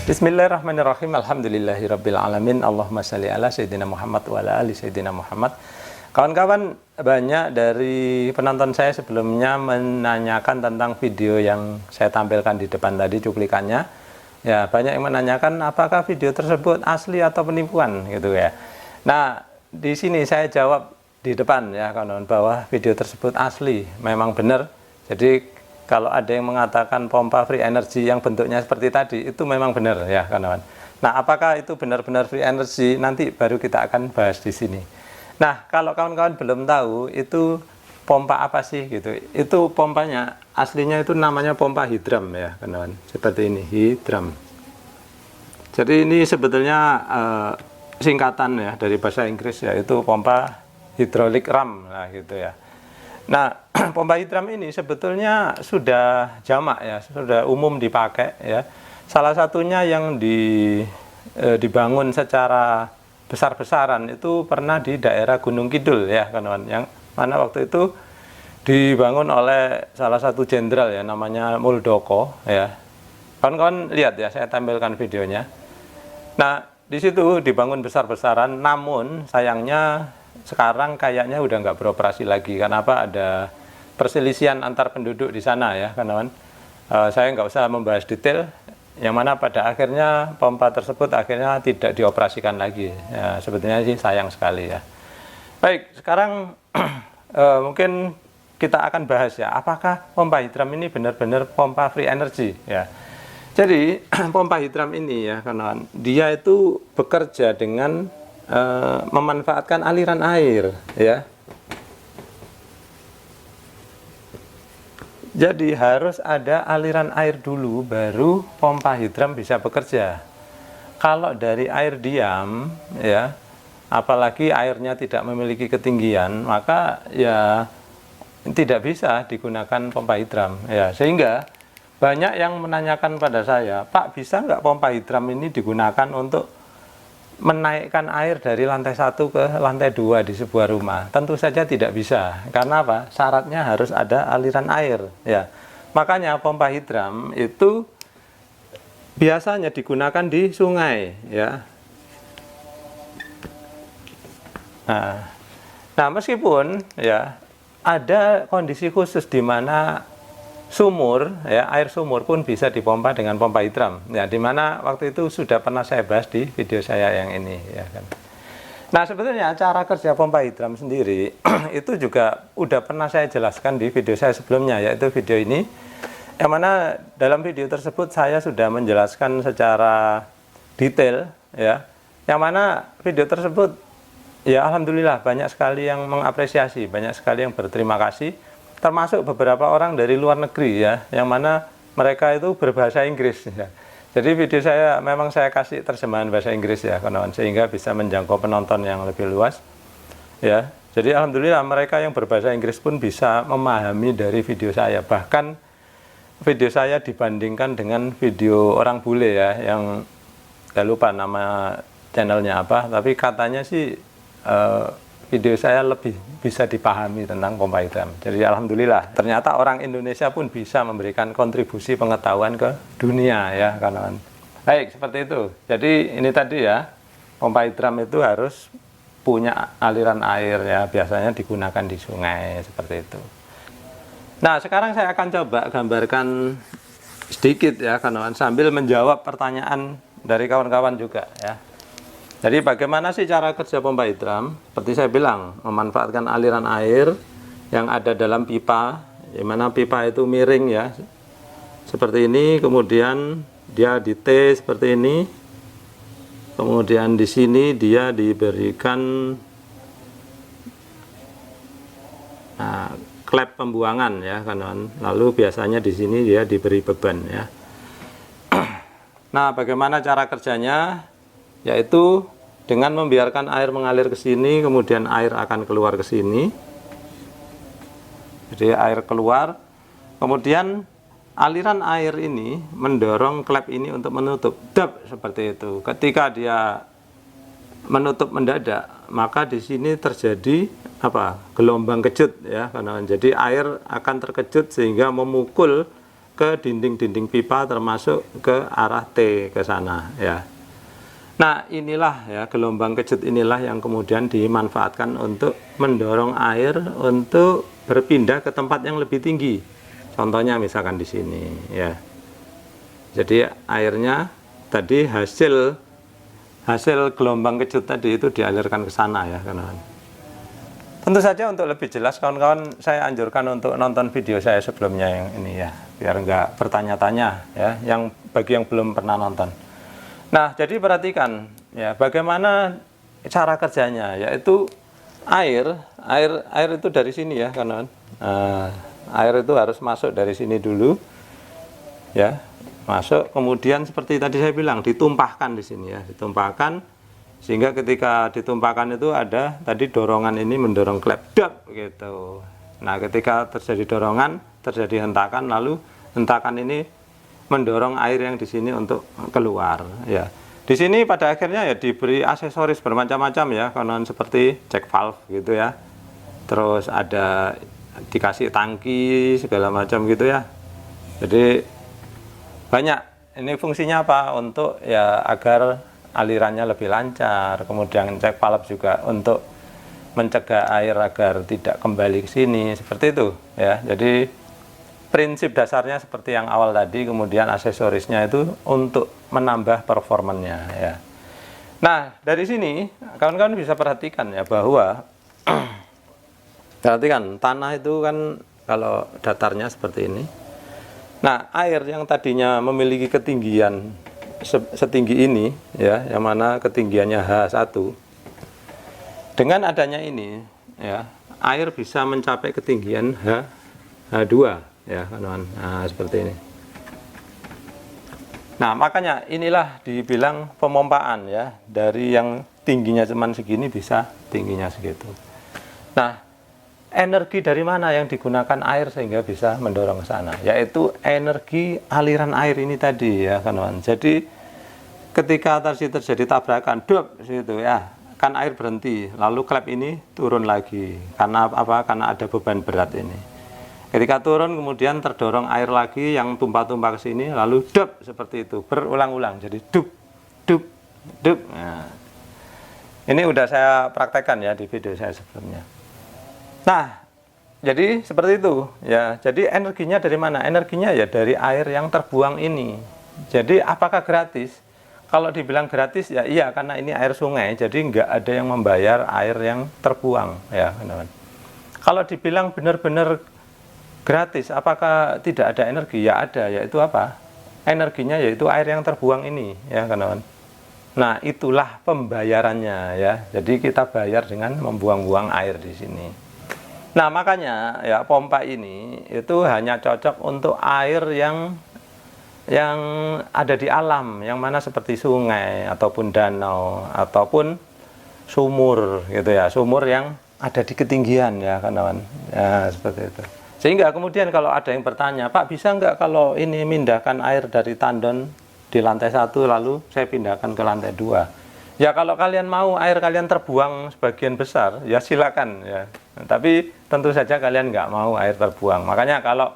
Bismillahirrahmanirrahim. Alhamdulillahirabbil alamin. Allahumma shalli ala sayyidina Muhammad wa ala ali sayyidina Muhammad. Kawan-kawan, banyak dari penonton saya sebelumnya menanyakan tentang video yang saya tampilkan di depan tadi, cuplikannya. Ya, banyak yang menanyakan apakah video tersebut asli atau penipuan gitu ya. Nah, di sini saya jawab di depan ya kawan-kawan bahwa video tersebut asli, memang benar. Jadi kalau ada yang mengatakan pompa free energy yang bentuknya seperti tadi, itu memang benar ya kawan-kawan. Nah, apakah itu benar-benar free energy? Nanti baru kita akan bahas di sini. Nah, kalau kawan-kawan belum tahu itu pompa apa sih gitu. Itu pompanya aslinya itu namanya pompa hidram ya kawan-kawan. Seperti ini, hidram. Jadi ini sebetulnya singkatan ya dari bahasa Inggris, yaitu pompa hydraulic ram lah gitu ya. Nah, pompa hidram ini sebetulnya sudah jamak ya, sudah umum dipakai ya. Salah satunya yang dibangun secara besar-besaran itu pernah di daerah Gunung Kidul ya, kawan-kawan. Yang mana waktu itu dibangun oleh salah satu jenderal ya, namanya Muldoko ya. Kawan-kawan lihat ya, saya tampilkan videonya. Nah, di situ dibangun besar-besaran, namun sayangnya sekarang kayaknya udah nggak beroperasi lagi. Kenapa? Ada perselisihan antar penduduk di sana ya kawan-kawan. Saya nggak usah membahas detail, yang mana pada akhirnya pompa tersebut akhirnya tidak dioperasikan lagi ya, sebetulnya sih sayang sekali ya. Baik, sekarang mungkin kita akan bahas ya, apakah pompa hidram ini benar-benar pompa free energy ya. Jadi pompa hidram ini ya kawan-kawan, dia itu bekerja dengan memanfaatkan aliran air ya. Jadi harus ada aliran air dulu baru pompa hidram bisa bekerja. Kalau dari air diam ya, apalagi airnya tidak memiliki ketinggian, maka ya tidak bisa digunakan pompa hidram ya. Sehingga banyak yang menanyakan pada saya, Pak, bisa nggak pompa hidram ini digunakan untuk menaikkan air dari lantai 1 ke lantai 2 di sebuah rumah? Tentu saja tidak bisa. Karena apa? Syaratnya harus ada aliran air ya. Makanya pompa hidram itu biasanya digunakan di sungai ya. Nah, meskipun ya ada kondisi khusus di mana sumur ya, air sumur pun bisa dipompa dengan pompa hidram ya, dimana waktu itu sudah pernah saya bahas di video saya yang ini ya kan. Nah, sebetulnya cara kerja pompa hidram sendiri itu juga udah pernah saya jelaskan di video saya sebelumnya, yaitu video ini, yang mana dalam video tersebut saya sudah menjelaskan secara detail ya, yang mana video tersebut ya alhamdulillah banyak sekali yang mengapresiasi, banyak sekali yang berterima kasih, termasuk beberapa orang dari luar negeri ya, yang mana mereka itu berbahasa Inggris ya. Jadi video saya memang saya kasih terjemahan bahasa Inggris ya kawan-kawan, sehingga bisa menjangkau penonton yang lebih luas ya. Jadi alhamdulillah mereka yang berbahasa Inggris pun bisa memahami dari video saya. Bahkan video saya dibandingkan dengan video orang bule ya, yang saya lupa nama channelnya apa, tapi katanya sih video saya lebih bisa dipahami tentang pompa hidram. Jadi alhamdulillah ternyata orang Indonesia pun bisa memberikan kontribusi pengetahuan ke dunia ya kawan-kawan. Baik, seperti itu. Jadi ini tadi ya, pompa hidram itu harus punya aliran air ya, biasanya digunakan di sungai seperti itu. Nah, sekarang saya akan coba gambarkan sedikit ya kawan-kawan, sambil menjawab pertanyaan dari kawan-kawan juga ya. Jadi bagaimana sih cara kerja pompa hidram? Seperti saya bilang, memanfaatkan aliran air yang ada dalam pipa, di mana pipa itu miring ya, seperti ini. Kemudian dia di T seperti ini. Kemudian di sini dia diberikan klep pembuangan ya kawan. Lalu biasanya di sini dia diberi beban ya. Nah, bagaimana cara kerjanya? Yaitu dengan membiarkan air mengalir ke sini, kemudian air akan keluar ke sini. Jadi air keluar, kemudian aliran air ini mendorong klep ini untuk menutup, dap, seperti itu. Ketika dia menutup mendadak, maka di sini terjadi apa? Gelombang kejut ya, karena jadi air akan terkejut sehingga memukul ke dinding-dinding pipa termasuk ke arah T ke sana ya. Nah, inilah ya gelombang kejut inilah yang kemudian dimanfaatkan untuk mendorong air untuk berpindah ke tempat yang lebih tinggi. Contohnya misalkan di sini ya. Jadi airnya tadi hasil gelombang kejut tadi itu dialirkan ke sana ya kawan-kawan. Tentu saja untuk lebih jelas kawan-kawan saya anjurkan untuk nonton video saya sebelumnya yang ini ya, biar nggak bertanya-tanya ya, yang bagi yang belum pernah nonton. Nah, jadi perhatikan ya bagaimana cara kerjanya, yaitu air itu dari sini ya kawan-kawan. Air itu harus masuk dari sini dulu ya, masuk, kemudian seperti tadi saya bilang ditumpahkan di sini ya, ditumpahkan. Sehingga ketika ditumpahkan itu ada tadi dorongan ini mendorong klepdap gitu. Nah, ketika terjadi dorongan, terjadi hentakan, lalu hentakan ini mendorong air yang di sini untuk keluar ya. Di sini pada akhirnya ya diberi aksesoris bermacam-macam ya, konon seperti check valve gitu ya. Terus ada dikasih tangki segala macam gitu ya. Jadi banyak. Ini fungsinya apa? Untuk ya agar alirannya lebih lancar, kemudian cek valve juga untuk mencegah air agar tidak kembali ke sini, seperti itu ya. Jadi prinsip dasarnya seperti yang awal tadi, kemudian aksesorisnya itu untuk menambah performanya ya. Nah, dari sini kawan-kawan bisa perhatikan ya bahwa perhatikan tanah itu kan kalau datarnya seperti ini. Nah, air yang tadinya memiliki ketinggian setinggi ini ya, yang mana ketinggiannya H1, dengan adanya ini ya, air bisa mencapai ketinggian H2 ya kawan-kawan. Nah, seperti ini. Nah, makanya inilah dibilang pemompaan ya, dari yang tingginya cuman segini bisa tingginya segitu. Nah, energi dari mana yang digunakan air sehingga bisa mendorong ke sana, yaitu energi aliran air ini tadi ya kawan-kawan. Jadi ketika terjadi tabrakan dop situ ya, kan air berhenti, lalu klep ini turun lagi karena apa? Karena ada beban berat ini. Ketika turun kemudian terdorong air lagi yang tumpah-tumpah ke sini, lalu dop seperti itu berulang-ulang, jadi dup dup dup. Nah, ini udah saya praktekkan ya di video saya sebelumnya. Nah, jadi seperti itu ya. Jadi energinya dari mana? Energinya ya dari air yang terbuang ini. Jadi apakah gratis? Kalau dibilang gratis ya iya, karena ini air sungai, jadi nggak ada yang membayar air yang terbuang ya teman-teman. Kalau dibilang benar-benar gratis, apakah tidak ada energi? Ya ada, yaitu apa? Energinya yaitu air yang terbuang ini ya teman-teman. Nah, itulah pembayarannya ya. Jadi kita bayar dengan membuang-buang air di sini. Nah, makanya ya pompa ini itu hanya cocok untuk air yang ada di alam, yang mana seperti sungai ataupun danau ataupun sumur gitu ya, sumur yang ada di ketinggian ya kawan-kawan ya, seperti itu. Sehingga kemudian kalau ada yang bertanya, Pak bisa nggak kalau ini mindahkan air dari tandon di lantai 1 lalu saya pindahkan ke lantai 2? Ya kalau kalian mau air kalian terbuang sebagian besar ya silakan ya, tapi tentu saja kalian nggak mau air terbuang. Makanya kalau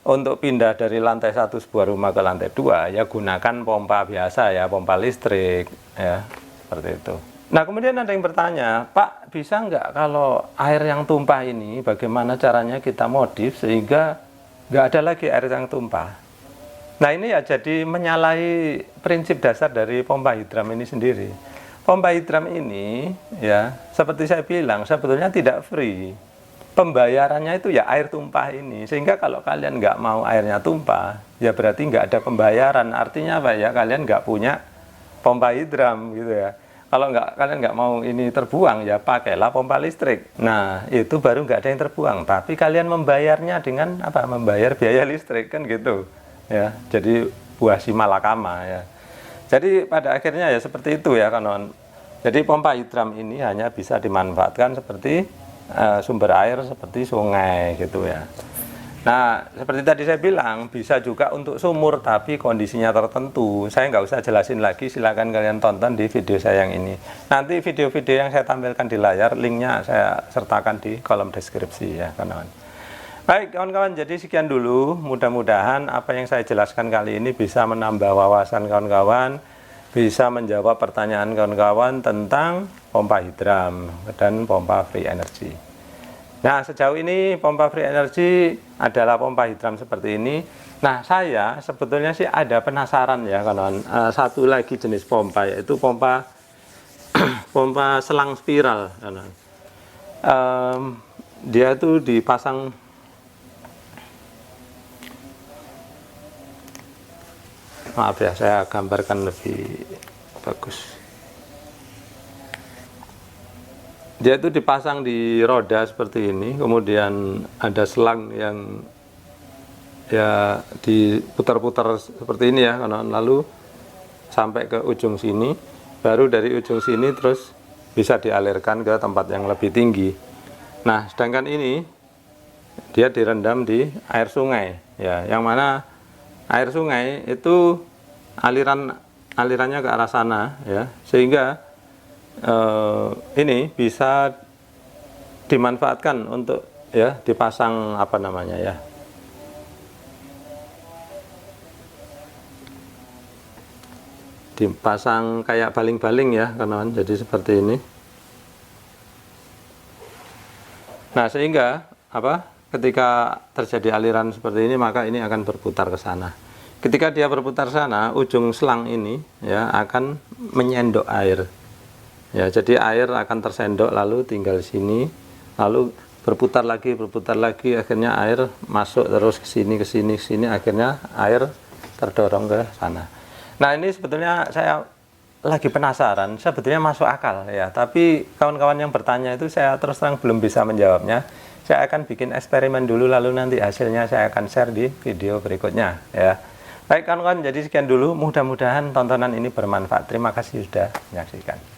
untuk pindah dari lantai 1 sebuah rumah ke lantai 2 ya gunakan pompa biasa ya, pompa listrik ya, seperti itu. Nah, kemudian ada yang bertanya, Pak bisa nggak kalau air yang tumpah ini bagaimana caranya kita modif sehingga nggak ada lagi air yang tumpah? Nah, ini ya jadi menyalahi prinsip dasar dari pompa hidram ini sendiri. Pompa hidram ini ya seperti saya bilang sebetulnya tidak free. Pembayarannya itu ya air tumpah ini. Sehingga kalau kalian nggak mau airnya tumpah, ya berarti nggak ada pembayaran. Artinya apa ya? Kalian nggak punya pompa hidram gitu ya. Kalau kalian nggak mau ini terbuang, ya pakailah pompa listrik. Nah, itu baru nggak ada yang terbuang. Tapi kalian membayarnya dengan apa? Membayar biaya listrik kan gitu. Ya, jadi buah si malakama ya. Jadi pada akhirnya ya seperti itu ya kawan. Jadi pompa hidram ini hanya bisa dimanfaatkan seperti sumber air seperti sungai gitu ya. Nah, seperti tadi saya bilang bisa juga untuk sumur tapi kondisinya tertentu. Saya nggak usah jelasin lagi, silakan kalian tonton di video saya yang ini. Nanti video-video yang saya tampilkan di layar linknya saya sertakan di kolom deskripsi ya kawan. Baik kawan-kawan, jadi sekian dulu. Mudah-mudahan apa yang saya jelaskan kali ini bisa menambah wawasan kawan-kawan, bisa menjawab pertanyaan kawan-kawan tentang pompa hidram dan pompa free energy. Nah, sejauh ini pompa free energy adalah pompa hidram seperti ini. Nah, saya sebetulnya sih ada penasaran ya kawan-kawan. Satu lagi jenis pompa, yaitu pompa pompa selang spiral, kawan-kawan. Dia itu dipasang, maaf ya, saya gambarkan lebih bagus. Dia itu dipasang di roda seperti ini, kemudian ada selang yang ya diputar-putar seperti ini ya, lalu sampai ke ujung sini, baru dari ujung sini terus bisa dialirkan ke tempat yang lebih tinggi. Nah, sedangkan ini dia direndam di air sungai ya, yang mana air sungai itu alirannya ke arah sana ya, sehingga ini bisa dimanfaatkan untuk ya dipasang apa namanya ya, dipasang kayak baling-baling ya kawan-kawan, jadi seperti ini. Nah, sehingga apa, ketika terjadi aliran seperti ini maka ini akan berputar ke sana. Ketika dia berputar sana, ujung selang ini ya akan menyendok air. Ya, jadi air akan tersendok lalu tinggal sini, lalu berputar lagi, akhirnya air masuk terus ke sini, akhirnya air terdorong ke sana. Nah, ini sebetulnya saya lagi penasaran, sebetulnya masuk akal ya, tapi kawan-kawan yang bertanya itu saya terus terang belum bisa menjawabnya. Saya akan bikin eksperimen dulu, lalu nanti hasilnya saya akan share di video berikutnya ya. Baik kawan-kawan, jadi sekian dulu, mudah-mudahan tontonan ini bermanfaat. Terima kasih sudah menyaksikan.